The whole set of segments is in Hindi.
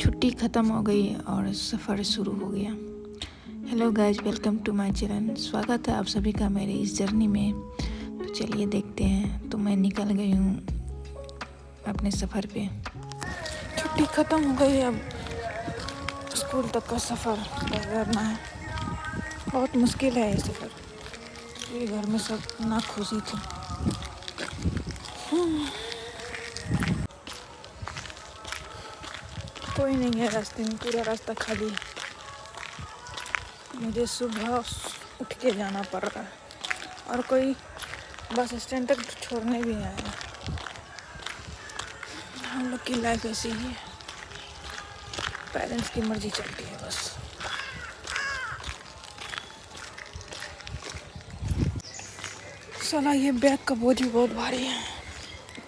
छुट्टी ख़त्म हो गई और सफ़र शुरू हो गया। Hello guys, welcome to my channel. स्वागत है आप सभी का मेरे इस जर्नी में। तो चलिए देखते हैं। तो मैं निकल गई हूँ अपने सफ़र पे। छुट्टी ख़त्म हो गई, अब स्कूल तक का सफ़र तय करना है। बहुत मुश्किल है ये सफ़र। ये घर में सब ना खुशी थी। कोई नहीं है रास्ते में, पूरा रास्ता खाली है। मुझे सुबह उठ के जाना पड़ रहा है और कोई बस स्टैंड तक छोड़ने भी आया। हम लोग की लाइफ ऐसी ही है, पेरेंट्स की मर्जी चलती है बस। साला ये बैग का बोझ भी बहुत भारी है।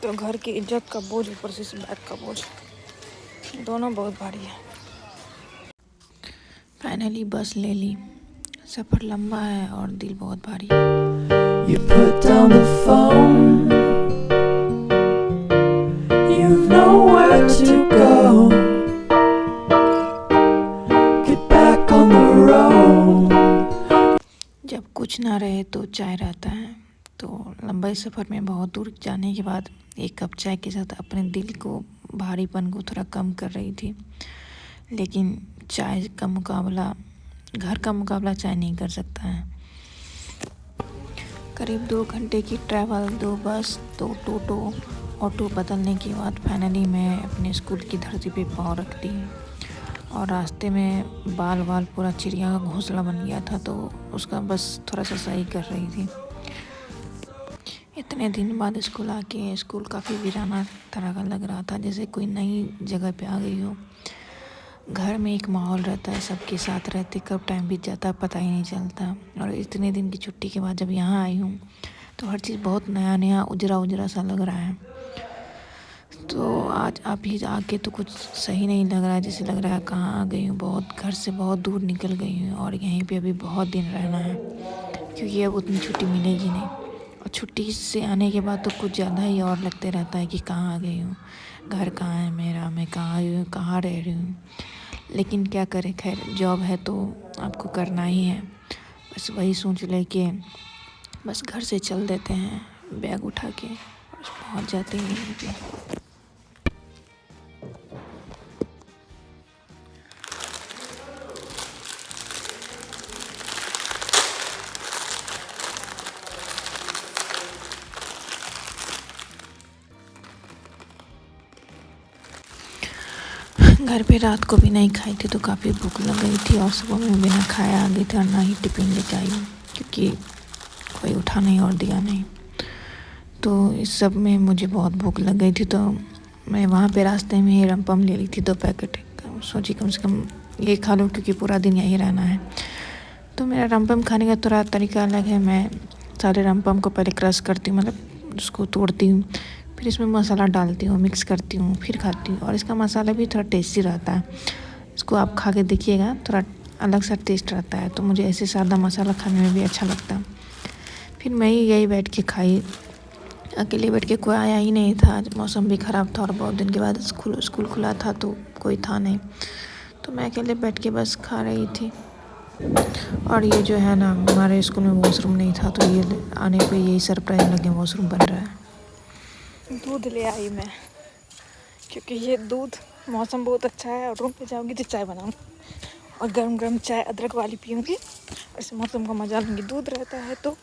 तो घर की इज्जत का बोझ, ऊपर से इस बैग का बोझ, दोनों बहुत भारी है। फाइनली बस ले ली। सफ़र लंबा है और दिल बहुत भारी है। You put down the phone. You've nowhere to go. Get back on the road. जब कुछ ना रहे तो चाय रहता है। तो लंबे सफ़र में बहुत दूर जाने के बाद एक कप चाय के साथ अपने दिल को, भारीपन को थोड़ा कम कर रही थी। लेकिन चाय का मुकाबला, घर का मुकाबला चाय नहीं कर सकता है। करीब 2 घंटे की ट्रैवल, 2 बस, 2 टोटो, ऑटो बदलने के बाद फाइनली मैं अपने स्कूल की धरती पे पाँव रख दी। और रास्ते में बाल पूरा चिड़िया का घोंसला बन गया था, तो उसका बस थोड़ा सा सही कर रही थी। इतने दिन बाद स्कूल आके स्कूल काफ़ी वीराना तरह का लग रहा था, जैसे कोई नई जगह पे आ गई हो। घर में एक माहौल रहता है, सबके साथ रहते कब टाइम बीत जाता है पता ही नहीं चलता। और इतने दिन की छुट्टी के बाद जब यहाँ आई हूँ तो हर चीज़ बहुत नया उजरा सा लग रहा है। तो आज अभी आके तो कुछ सही नहीं लग रहा है, जैसे लग रहा है कहाँ आ गई हूँ, बहुत घर से बहुत दूर निकल गई हूँ और यहीं पे अभी बहुत दिन रहना है, क्योंकि अब उतनी छुट्टी मिलेगी नहीं। और छुट्टी से आने के बाद तो कुछ ज़्यादा ही और लगते रहता है कि कहाँ आ गई हूँ, घर कहाँ है मेरा, मैं कहाँ आई हूँ, कहाँ रह रही हूँ। लेकिन क्या करें, खैर जॉब है तो आपको करना ही है। बस वही सोच ले कि बस घर से चल देते हैं, बैग उठा के बस पहुँच जाते हैं यहीं पे। घर पे रात को भी नहीं खाई थी तो काफ़ी भूख लग गई थी, और सुबह में बिना खाया आ गई थी और ना ही टिफ़िन लेके आई, क्योंकि कोई उठा नहीं और दिया नहीं। तो इस सब में मुझे बहुत भूख लग गई थी, तो मैं वहाँ पे रास्ते में ही रमपम ले ली थी 2 पैकेट। सोची कम से कम ये खा लूँ, क्योंकि पूरा दिन यहीं रहना है। तो मेरा रमपम खाने का थोड़ा तरीका अलग है। मैं सारे रमपम को पहले क्रश करती हूँ, मतलब उसको तोड़ती हूँ, फिर इसमें मसाला डालती हूँ, मिक्स करती हूँ, फिर खाती हूँ। और इसका मसाला भी थोड़ा टेस्टी रहता है। इसको आप खा के देखिएगा, थोड़ा अलग सा टेस्ट रहता है। तो मुझे ऐसे सादा मसाला खाने में भी अच्छा लगता है। फिर मैं ही यही बैठ के खाई, अकेले बैठ के। कोई आया ही नहीं था, आज मौसम भी ख़राब था और बहुत दिन के बाद स्कूल खुला था तो कोई था नहीं। तो मैं अकेले बैठ के बस खा रही थी। और ये जो है ना, हमारे स्कूल में वॉशरूम नहीं था, तो ये आने पे यही सरप्राइज़ लगे वॉशरूम बन रहा है। दूध ले आई मैं, क्योंकि ये दूध, मौसम बहुत अच्छा है और रूम पे जाऊंगी तो चाय बनाऊंगी और गरम चाय अदरक वाली पीऊंगी। ऐसे मौसम का मजा लूँगी। दूध रहता है तो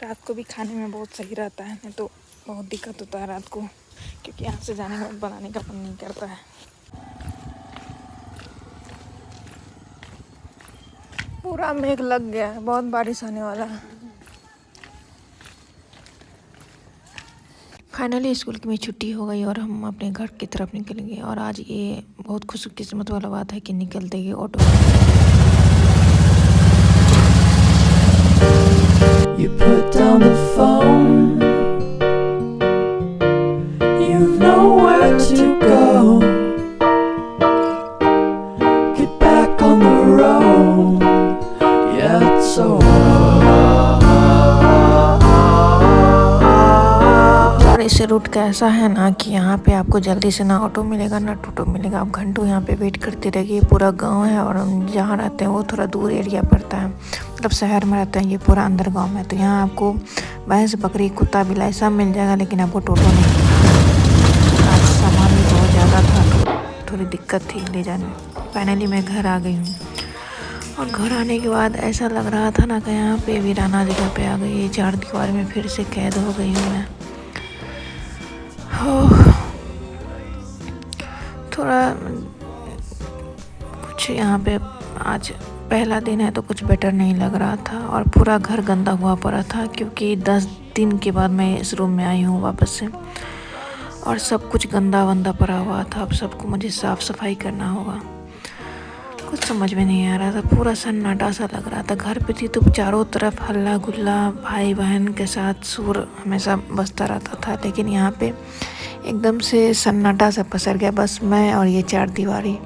रात को भी खाने में बहुत सही रहता है, नहीं तो बहुत दिक्कत होता है रात को, क्योंकि यहाँ से जाने के बाद बनाने का मन नहीं करता है। पूरा मेघ लग गया है, बहुत बारिश आने वाला है। फाइनली स्कूल की भी छुट्टी हो गई और हम अपने घर की तरफ निकल गए। और आज ये बहुत खुशकिस्मत वाला बात है कि निकलते ही auto. You put down the phone. You've nowhere to go. Get back on the road. Yeah, it's so hard. और से रूट का ऐसा है ना कि यहाँ पे आपको जल्दी से ना ऑटो मिलेगा ना टोटो मिलेगा। आप घंटों यहाँ पे वेट करते रहिए। पूरा गांव है और हम जहाँ रहते हैं वो थोड़ा दूर एरिया पड़ता है, मतलब शहर में रहते हैं, ये पूरा अंदर गांव में। तो यहाँ आपको भैंस बकरी कुत्ता बिलाई सब मिल जाएगा, लेकिन आपको टोटो नहीं मिलेगा। आज सामान भी बहुत ज़्यादा था तो थोड़ी दिक्कत थी ले जाने में। फाइनली मैं घर आ गई हूँ और घर आने के बाद ऐसा लग रहा था ना कि यहाँ पे वीराना जगह पे आ गई। ये 4 दीवार में फिर से कैद हो गई हूँ मैं। थोड़ा कुछ यहाँ पे आज पहला दिन है तो कुछ बेटर नहीं लग रहा था और पूरा घर गंदा हुआ पड़ा था, क्योंकि 10 दिन के बाद मैं इस रूम में आई हूँ वापस से और सब कुछ गंदा वंदा पड़ा हुआ था। अब सबको मुझे साफ़ सफाई करना होगा। कुछ समझ में नहीं आ रहा था, पूरा सन्नाटा सा लग रहा था। घर पे थी तो चारों तरफ हल्ला गुल्ला, भाई बहन के साथ शोर हमेशा बजता रहता था, लेकिन यहाँ पे एकदम से सन्नाटा सा पसर गया। बस मैं और ये 4 दीवारी।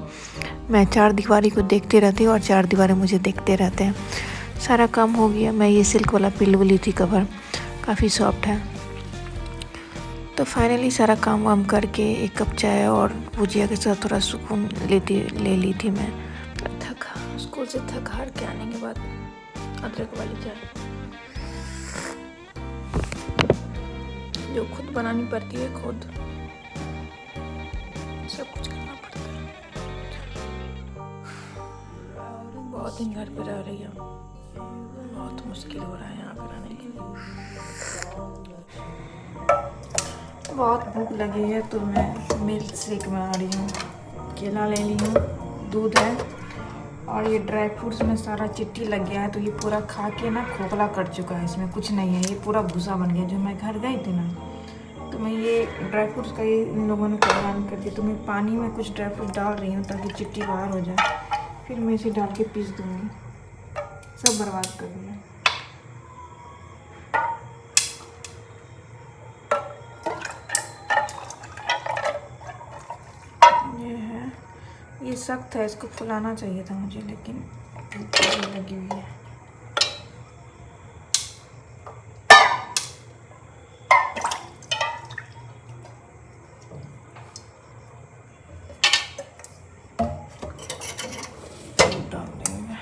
मैं 4 दीवारी को देखते रहती हूँ और 4 दीवारी मुझे देखते रहते हैं। सारा काम हो गया। मैं ये सिल्क वाला पिल्लो ली थी कवर, काफ़ी सॉफ्ट है। तो फाइनली सारा काम वाम करके एक कप चाय और भुजिया के साथ थोड़ा सुकून ले ली थी मैं। स्कूल से थक हार के आने के बाद अदरक वाली चाय जो खुद बनानी पड़ती है, खुद सब कुछ करना पड़ता है। बहुत दिन घर पे रह रही हूँ, बहुत मुश्किल हो रहा है यहाँ पे रहने के लिए। बहुत भूख लगी है तो मैं मिल्क शेक बना रही हूँ। केला ले ली हूँ, दूध है और ये ड्राई फ्रूट्स में सारा चिट्ठी लग गया है, तो ये पूरा खा के ना खोखला कर चुका है। इसमें कुछ नहीं है, ये पूरा भूसा बन गया। जो मैं घर गई थी ना तो मैं ये ड्राई फ्रूट्स का ये इन लोगों ने कल्याण कर दिया। तो मैं पानी में कुछ ड्राई फ्रूट डाल रही हूँ ताकि चिट्ठी बाहर हो जाए, फिर मैं इसे डाल के पीस दूँगी। सब बर्बाद कर दिया। ये है, ये सख्त है, इसको फुलाना चाहिए था मुझे, लेकिन लगी हुई है। डाल देंगे।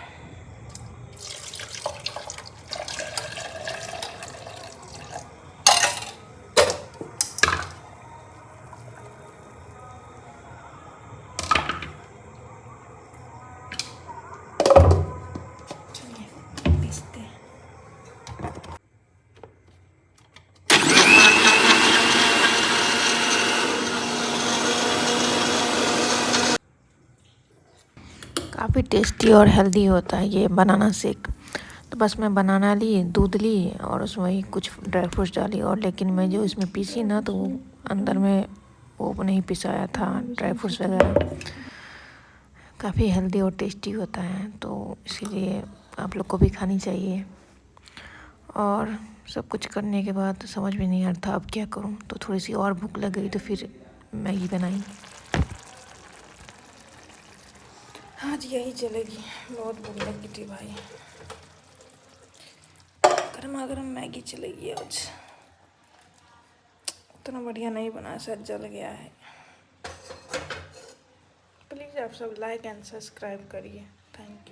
काफ़ी टेस्टी और हेल्दी होता है ये बनाना शेक। तो बस मैं बनाना ली, दूध ली और उसमें ही कुछ ड्राई फ्रूट्स डाली। और लेकिन मैं जो इसमें पीसी ना तो वो अंदर में वो नहीं पिसाया था ड्राई फ्रूट्स वगैरह। काफ़ी हेल्दी और टेस्टी होता है, तो इसीलिए आप लोग को भी खानी चाहिए। और सब कुछ करने के बाद समझ में नहीं आ रहा था अब क्या करूं, तो थोड़ी सी और भूख लग गई तो फिर मैगी बनाई। आज यही चलेगी, बहुत भूख लगी थी भाई। गर्मा गर्म मैगी चलेगी आज। उतना बढ़िया नहीं बना, शायद जल गया है। प्लीज़ आप सब लाइक एंड सब्सक्राइब करिए। Thank you.